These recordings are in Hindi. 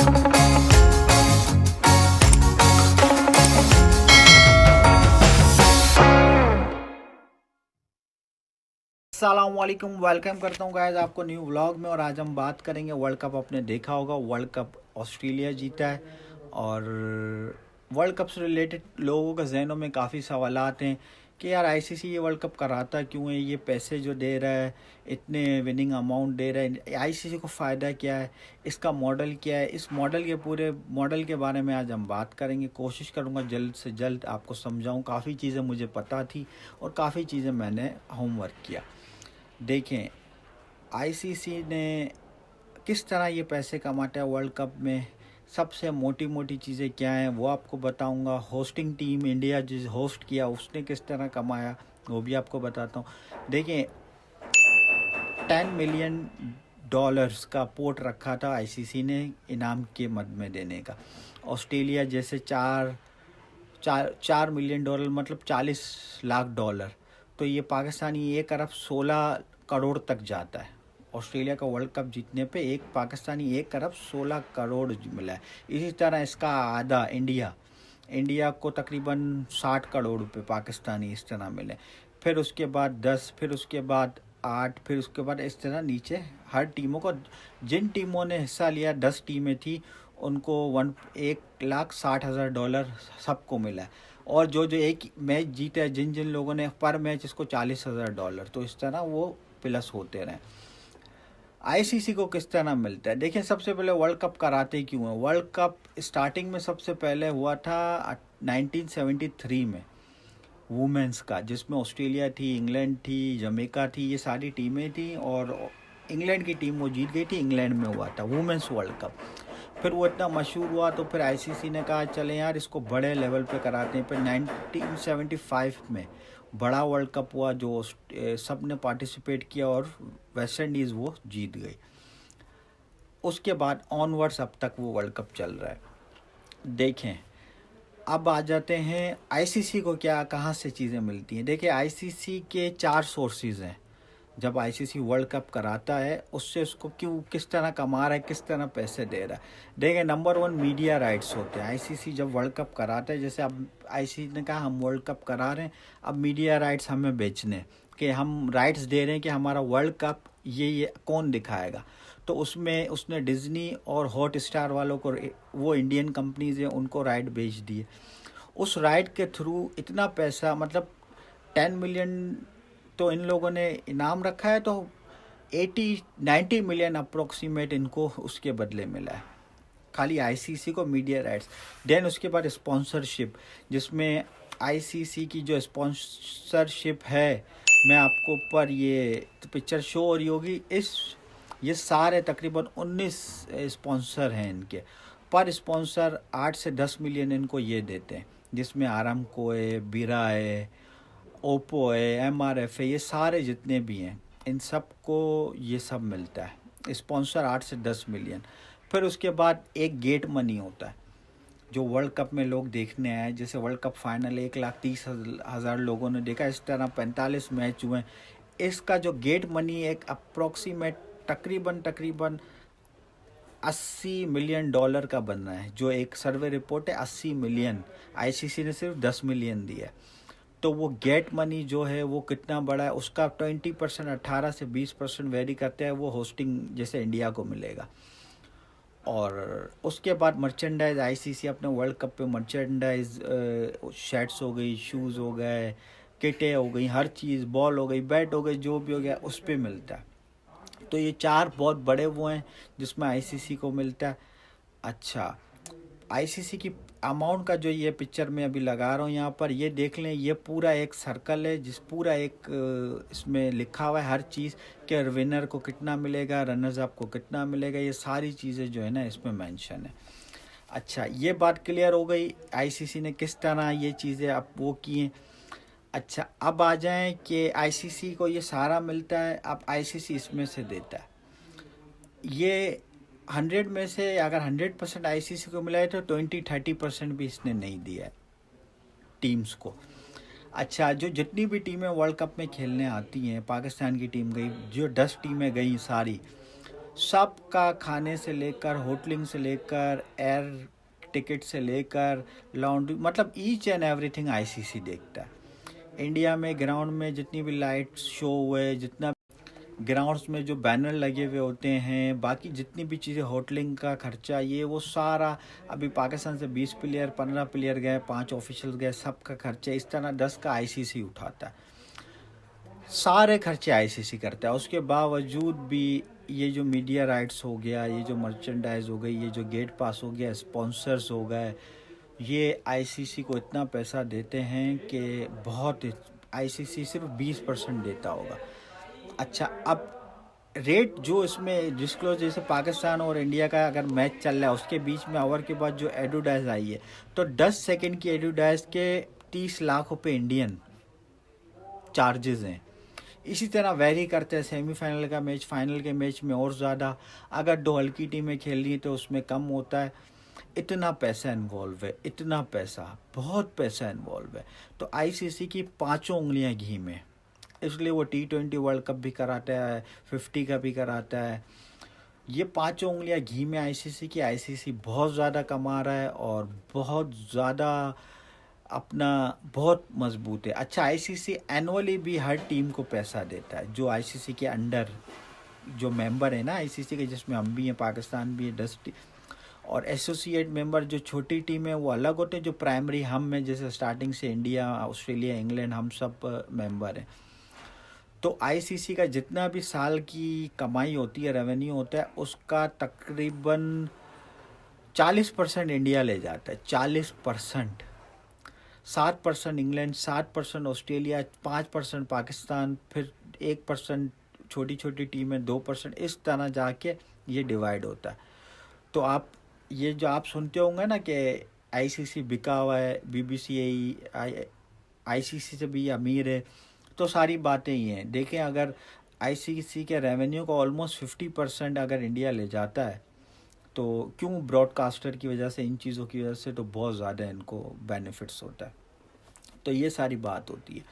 अस्सलामुअलैकुम, वेलकम करता हूँ गाइस आपको न्यू व्लॉग में। और आज हम बात करेंगे वर्ल्ड कप। आपने देखा होगा वर्ल्ड कप ऑस्ट्रेलिया जीता है। और वर्ल्ड कप से रिलेटेड लोगों के जहनों में काफ़ी सवालात हैं कि यार आईसीसी ये वर्ल्ड कप कराता क्यों है, ये पैसे जो दे रहा है, इतने विनिंग अमाउंट दे रहा है, आईसीसी को फ़ायदा क्या है, इसका मॉडल क्या है। इस मॉडल के पूरे मॉडल के बारे में आज हम बात करेंगे। कोशिश करूँगा जल्द से जल्द आपको समझाऊँ। काफ़ी चीज़ें मुझे पता थी और काफ़ी चीज़ें मैंने होमवर्क किया। देखें आईसीसी ने किस तरह ये पैसे कमाता है वर्ल्ड कप में। सबसे मोटी मोटी चीज़ें क्या हैं वो आपको बताऊंगा। होस्टिंग टीम इंडिया जिस होस्ट किया उसने किस तरह कमाया वो भी आपको बताता हूँ। देखें 10 मिलियन डॉलर्स का पोर्ट रखा था आईसीसी ने इनाम के मद में देने का। ऑस्ट्रेलिया जैसे 4 मिलियन डॉलर मतलब 40 लाख डॉलर। तो ये पाकिस्तानी 1 अरब 16 करोड़ तक जाता है। ऑस्ट्रेलिया का वर्ल्ड कप जीतने पे एक पाकिस्तानी 1 अरब 16 करोड़ मिला है। इसी तरह इसका आधा इंडिया को तकरीबन 60 करोड़ रुपए पाकिस्तानी इस तरह मिले। फिर उसके बाद 10, फिर उसके बाद 8, फिर उसके बाद इस तरह नीचे हर टीमों को, जिन टीमों ने हिस्सा लिया 10 टीमें थी उनको 1,60,000 डॉलर सबको मिला है। और जो जो एक मैच जीते हैं जिन जिन लोगों ने पर मैच इसको 40,000 डॉलर, तो इस तरह वो प्लस होते रहे। आईसीसी को किस तरह मिलता है देखिए। सबसे पहले वर्ल्ड कप कराते क्यों है। वर्ल्ड कप स्टार्टिंग में सबसे पहले हुआ था 1973 में वुमेंस का, जिसमें ऑस्ट्रेलिया थी, इंग्लैंड थी, जमैका थी, ये सारी टीमें थी। और इंग्लैंड की टीम वो जीत गई थी। इंग्लैंड में हुआ था वुमेंस वर्ल्ड कप। फिर वो इतना मशहूर हुआ तो फिर आईसीसी ने कहा चले यार इसको बड़े लेवल पे कराते हैं। फिर 1975 में बड़ा वर्ल्ड कप हुआ जो सब ने पार्टिसिपेट किया और वेस्ट इंडीज़ वो जीत गई। उसके बाद ऑनवर्ड्स अब तक वो वर्ल्ड कप चल रहा है। देखें अब आ जाते हैं आईसीसी को क्या कहाँ से चीज़ें मिलती हैं। देखिए आईसीसी के 4 सोर्सेज हैं। जब आईसीसी वर्ल्ड कप कराता है उससे उसको क्यों किस तरह कमा रहा है, किस तरह पैसे दे रहा है। देखिए नंबर 1 मीडिया राइट्स होते हैं। आईसीसी जब वर्ल्ड कप कराता है, जैसे अब आईसीसी ने कहा हम वर्ल्ड कप करा रहे हैं, अब मीडिया राइट्स हमें बेचने कि हम राइट्स दे रहे हैं कि हमारा वर्ल्ड कप ये कौन दिखाएगा। तो उसमें उसने डिज्नी और हॉट स्टार वालों को, वो इंडियन कंपनीज हैं, उनको राइट बेच दिए। उस राइट के थ्रू इतना पैसा मतलब 10 मिलियन तो इन लोगों ने इनाम रखा है, तो 80-90 मिलियन अप्रोक्सीमेट इनको उसके बदले मिला है खाली आईसीसी को मीडिया राइट्स। देन उसके बाद स्पॉन्सरशिप, जिसमें आईसीसी की जो स्पॉन्सरशिप है, मैं आपको ऊपर ये पिक्चर शो हो रही होगी, ये सारे तकरीबन 19 स्पॉन्सर हैं इनके। पर स्पॉन्सर 8 से 10 मिलियन इनको ये देते हैं, जिसमें आरामको है, बिरा है, ओप्पो है, एमआरएफ है, ये सारे जितने भी हैं इन सब को ये सब मिलता है स्पॉन्सर 8 से 10 मिलियन। फिर उसके बाद एक गेट मनी होता है जो वर्ल्ड कप में लोग देखने आए। जैसे वर्ल्ड कप फाइनल 1,30,000 लोगों ने देखा, इस तरह 45 मैच हुए। इसका जो गेट मनी एक अप्रोक्सीमेट तकरीबन तकरीबन 80 मिलियन डॉलर का बन रहा है। जो एक सर्वे रिपोर्ट है 80 मिलियन, आईसीसी ने सिर्फ 10 मिलियन दिया है। तो वो गेट मनी जो है वो कितना बड़ा है उसका 20%, 18 से 20% वेरी करता है, वो होस्टिंग जैसे इंडिया को मिलेगा। और उसके बाद मर्चेंडाइज, आईसीसी अपने वर्ल्ड कप पे मर्चेंडाइज, शर्ट्स हो गई, शूज़ हो गए, किटें हो गई, हर चीज़, बॉल हो गई, बैट हो गई, जो भी हो गया उस पर मिलता है। तो ये 4 बहुत बड़े वो हैं जिसमें आईसीसी को मिलता है। अच्छा, आईसीसी की अमाउंट का जो ये पिक्चर में अभी लगा रहा हूँ यहाँ पर, ये देख लें, ये पूरा एक सर्कल है जिस पूरा एक इसमें लिखा हुआ है हर चीज़ कि विनर को कितना मिलेगा, रनर्स अप को कितना मिलेगा, ये सारी चीज़ें जो है ना इसमें मेंशन है। अच्छा, ये बात क्लियर हो गई आईसीसी ने किस तरह ये चीज़ें अब वो की हैं। अच्छा, अब आ जाएं कि आईसीसी को ये सारा मिलता है, अब आईसीसी इसमें से देता है। ये 100 में से अगर 100% आईसीसी को मिला है तो 20-30% भी इसने नहीं दिया है टीम्स को। अच्छा, जो जितनी भी टीमें वर्ल्ड कप में खेलने आती हैं, पाकिस्तान की टीम गई, जो 10 टीमें गई सारी, सबका, खाने से लेकर, होटलिंग से लेकर, एयर टिकट से लेकर, लॉन्ड्री, मतलब ईच एंड एवरीथिंग आईसीसी देखता है। इंडिया में ग्राउंड में जितनी भी लाइट शो हुए, जितना ग्राउंड्स में जो बैनर लगे हुए होते हैं, बाकी जितनी भी चीज़ें, होटलिंग का खर्चा, ये वो सारा, अभी पाकिस्तान से 20 प्लेयर, 15 प्लेयर गए, 5 ऑफिशियल गए, सबका खर्चा इस तरह 10 का आईसीसी उठाता है। सारे खर्चे आईसीसी करता है। उसके बावजूद भी ये जो मीडिया राइट्स हो गया, ये जो मर्चेंडाइज हो गई, ये जो गेट पास हो गया, स्पॉन्सर्स हो गए, ये आईसीसी को इतना पैसा देते हैं कि बहुत, आईसीसी सिर्फ 20% देता होगा। अच्छा, अब रेट जो इसमें डिस्क्लोज, जैसे पाकिस्तान और इंडिया का अगर मैच चल रहा है, उसके बीच में ओवर के बाद जो एडवर्टाइज आई है, तो 10 सेकंड की एडवर्टाइज के 30 लाख रुपए इंडियन चार्जेस हैं। इसी तरह वेरी करते हैं, सेमीफाइनल का मैच, फाइनल के मैच में और ज़्यादा, अगर 2 हल्की टीमें खेल रही हैं तो उसमें कम होता है। इतना पैसा इन्वॉल्व है, इतना पैसा, बहुत पैसा इन्वॉल्व है। तो आईसीसी की 5 उंगलियां घी में, इसलिए वो T20 वर्ल्ड कप भी कराता है, 50 का भी कराता है। ये 5 उंगलियां घी में आईसीसी की। आईसीसी बहुत ज़्यादा कमा रहा है और बहुत ज़्यादा अपना, बहुत मजबूत है। अच्छा, आईसीसी एनुअली भी हर टीम को पैसा देता है, जो आईसीसी के अंडर जो मेंबर है ना आईसीसी के, जिसमें हम भी हैं, पाकिस्तान भी है, 10 और एसोसिएट मेंबर जो छोटी टीम है वो अलग होते हैं, जो प्राइमरी हम हैं, जैसे स्टार्टिंग से इंडिया, ऑस्ट्रेलिया, इंग्लैंड, हम सब मेंबर हैं। तो आईसीसी का जितना भी साल की कमाई होती है, रेवेन्यू होता है, उसका तकरीबन 40% इंडिया ले जाता है। 40%। 7% इंग्लैंड, 7% ऑस्ट्रेलिया, 5% पाकिस्तान, फिर 1% छोटी छोटी टीमें, 2%, इस तरह जाके ये डिवाइड होता है। तो आप ये जो आप सुनते होंगे ना कि आईसीसी बिका हुआ है, बीबीसीआई आईसीसी से भी अमीर है, तो सारी बातें ही हैं। देखें, अगर आईसीसी के रेवेन्यू का ऑलमोस्ट 50% अगर इंडिया ले जाता है, तो क्यों, ब्रॉडकास्टर की वजह से, इन चीज़ों की वजह से तो बहुत ज़्यादा इनको बेनिफिट्स होता है। तो ये सारी बात होती है।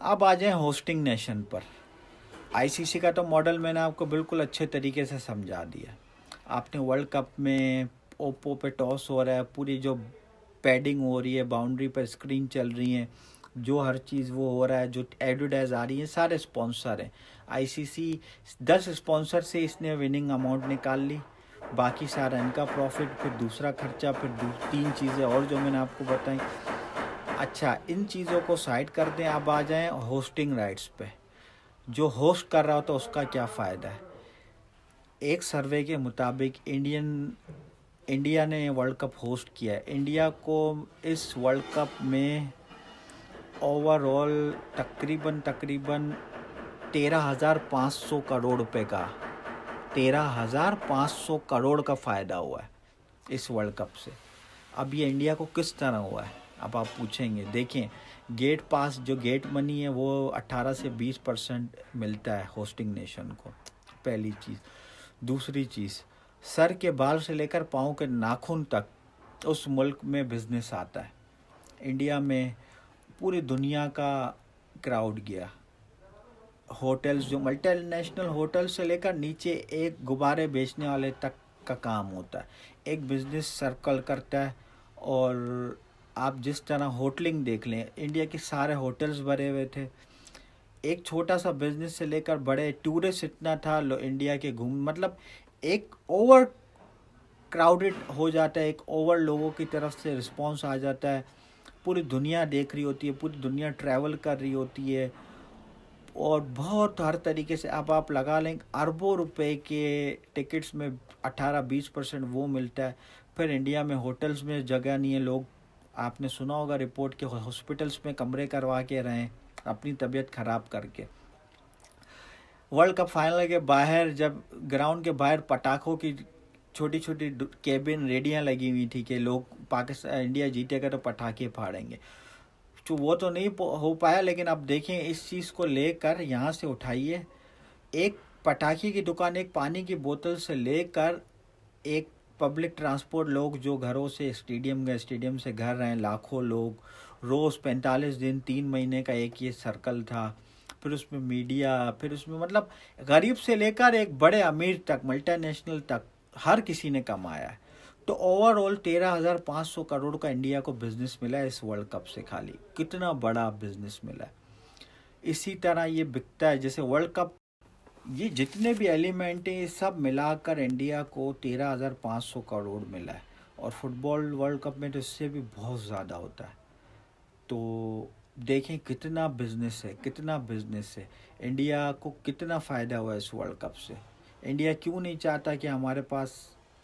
अब आ जाए होस्टिंग नेशन पर। आईसीसी का तो मॉडल मैंने आपको बिल्कुल अच्छे तरीके से समझा दिया। आपने वर्ल्ड कप में ओप्पो पे टॉस हो रहा है, पूरी जो पैडिंग हो रही है, बाउंड्री पर स्क्रीन चल रही है, जो हर चीज़ वो हो रहा है, जो एडवर्टाइज आ रही है, सारे स्पॉन्सर हैं। आईसीसी 10 स्पॉन्सर से इसने विनिंग अमाउंट निकाल ली, बाकी सारा इनका प्रॉफिट, फिर दूसरा खर्चा, फिर 3 चीज़ें और जो मैंने आपको बताई। अच्छा, इन चीज़ों को साइड कर दें, अब आ जाएं होस्टिंग राइट्स पे। जो होस्ट कर रहा होता है उसका क्या फ़ायदा है। एक सर्वे के मुताबिक इंडिया ने वर्ल्ड कप होस्ट किया है। इंडिया को इस वर्ल्ड कप में ओवरऑल तकरीबन 13,500 करोड़ रुपए का, 13,500 करोड़ का फ़ायदा हुआ है इस वर्ल्ड कप से। अब ये इंडिया को किस तरह हुआ है, अब आप पूछेंगे। देखें, गेट पास, जो गेट मनी है, वो 18 से 20% मिलता है होस्टिंग नेशन को, पहली चीज़। दूसरी चीज़, सर के बाल से लेकर पाँव के नाखून तक उस मुल्क में बिजनेस आता है। इंडिया में पूरी दुनिया का क्राउड गया। होटल्स, जो मल्टीनेशनल होटल से लेकर नीचे एक गुब्बारे बेचने वाले तक का काम होता है, एक बिजनेस सर्कल करता है। और आप जिस तरह होटलिंग देख लें, इंडिया के सारे होटल्स भरे हुए थे। एक छोटा सा बिजनेस से लेकर बड़े टूरिस्ट इतना था, इंडिया के घूम, मतलब एक ओवर क्राउडेड हो जाता है, एक ओवर लोगों की तरफ से रिस्पांस आ जाता है। पूरी दुनिया देख रही होती है, पूरी दुनिया ट्रैवल कर रही होती है, और बहुत हर तरीके से अब आप लगा लें, अरबों रुपए के टिकट्स में 18-20% वो मिलता है। फिर इंडिया में होटल्स में जगह नहीं है, लोग, आपने सुना होगा रिपोर्ट के, हॉस्पिटल्स में कमरे करवा के रहें अपनी तबीयत ख़राब करके। वर्ल्ड कप फाइनल के बाहर, जब ग्राउंड के बाहर पटाखों की छोटी छोटी केबिन रेडियां लगी हुई थी कि लोग, पाकिस्तान, इंडिया जीतेगा तो पटाखे फाड़ेंगे, तो वो तो नहीं हो पाया। लेकिन अब देखें, इस चीज़ को लेकर यहाँ से उठाइए, एक पटाखे की दुकान, एक पानी की बोतल से लेकर एक पब्लिक ट्रांसपोर्ट, लोग जो घरों से स्टेडियम गए, स्टेडियम से घर रहे, लाखों लोग रोज़ 45 दिन, 3 महीने का एक ये सर्कल था। फिर उसमें मीडिया, फिर उसमें मतलब गरीब से लेकर एक बड़े अमीर तक, मल्टीनेशनल तक, हर किसी ने कमाया है। तो ओवरऑल 13,500 करोड़ का इंडिया को बिजनेस मिला है इस वर्ल्ड कप से। खाली कितना बड़ा बिजनेस मिला है। इसी तरह ये बिकता है जैसे वर्ल्ड कप, ये जितने भी एलिमेंट हैं ये सब मिलाकर इंडिया को 13,500 करोड़ मिला है। और फुटबॉल वर्ल्ड कप में तो इससे भी बहुत ज़्यादा होता है। तो देखें कितना बिजनेस है, कितना बिजनेस है। इंडिया को कितना फ़ायदा हुआ इस वर्ल्ड कप से। इंडिया क्यों नहीं चाहता कि हमारे पास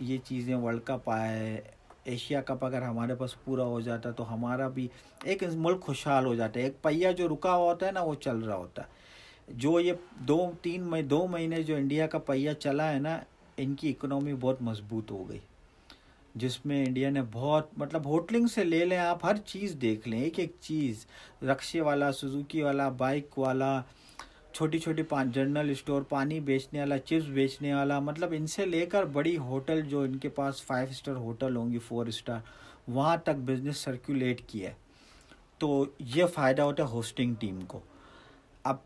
ये चीज़ें वर्ल्ड कप आए। एशिया कप अगर हमारे पास पूरा हो जाता तो हमारा भी एक मुल्क खुशहाल हो जाता है। एक पहिया जो रुका हुआ होता है ना, वो चल रहा होता है। जो ये 2 महीने जो इंडिया का पहिया चला है ना, इनकी इकोनॉमी बहुत मजबूत हो गई। जिसमें इंडिया ने बहुत मतलब होटलिंग से ले लें आप, हर चीज़ देख लें, एक एक चीज़, रक्शे वाला, सुजुकी वाला, बाइक वाला, छोटी छोटी जनरल स्टोर, पानी बेचने वाला, चिप्स बेचने वाला, मतलब इनसे लेकर बड़ी होटल जो इनके पास 5 स्टार होटल होंगी, 4 स्टार, वहाँ तक बिजनेस सर्कुलेट किया है। तो ये फ़ायदा होता है होस्टिंग टीम को। अब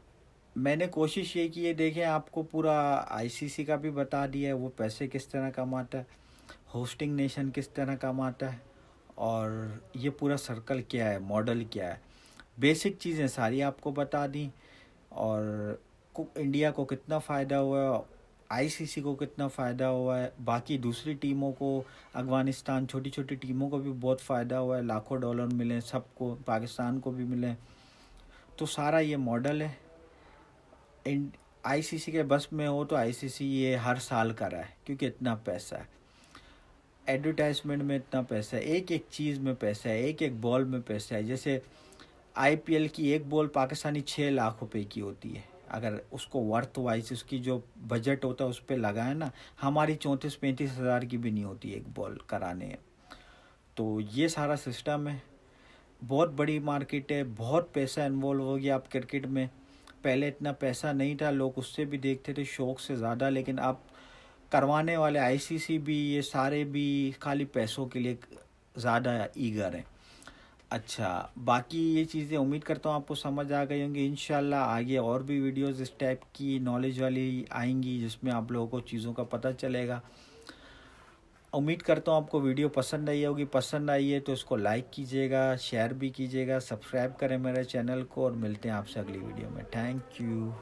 मैंने कोशिश ये की है, देखें आपको पूरा आईसीसी का भी बता दिया है, वो पैसे किस तरह कमाता है, होस्टिंग नेशन किस तरह कमाता है, और ये पूरा सर्कल क्या है, मॉडल क्या है, बेसिक चीज़ें सारी आपको बता दी। और इंडिया को कितना फ़ायदा हुआ है, आईसीसी को कितना फ़ायदा हुआ है, बाकी दूसरी टीमों को, अफ़गानिस्तान, छोटी छोटी टीमों को भी बहुत फ़ायदा हुआ है, लाखों डॉलर मिले सबको, पाकिस्तान को भी मिले। तो सारा ये मॉडल है। आईसीसी के बस में हो तो आईसीसी ये हर साल करा है, क्योंकि इतना पैसा है, एडवर्टाइजमेंट में इतना पैसा है, एक एक चीज़ में पैसा है, एक एक बॉल में पैसा है। जैसे आईपीएल की एक बॉल पाकिस्तानी 6 लाख रुपए की होती है, अगर उसको वर्थ वाइज उसकी जो बजट होता है उस पर लगाए ना, हमारी 34-35 हज़ार की भी नहीं होती एक बॉल कराने। तो ये सारा सिस्टम है, बहुत बड़ी मार्केट है, बहुत पैसा इन्वॉल्व हो गया। अब क्रिकेट में पहले इतना पैसा नहीं था, लोग उससे भी देखते थे शौक से ज़्यादा, लेकिन अब करवाने वाले आईसीसी भी, ये सारे भी खाली पैसों के लिए ज़्यादा ईगर हैं। अच्छा, बाकी ये चीज़ें उम्मीद करता हूँ आपको समझ आ गई होंगी। इंशाल्लाह आगे और भी वीडियोस इस टाइप की नॉलेज वाली आएंगी, जिसमें आप लोगों को चीज़ों का पता चलेगा। उम्मीद करता हूँ आपको वीडियो पसंद आई होगी। पसंद आई है तो इसको लाइक कीजिएगा, शेयर भी कीजिएगा, सब्सक्राइब करें मेरे चैनल को, और मिलते हैं आपसे अगली वीडियो में। Thank you.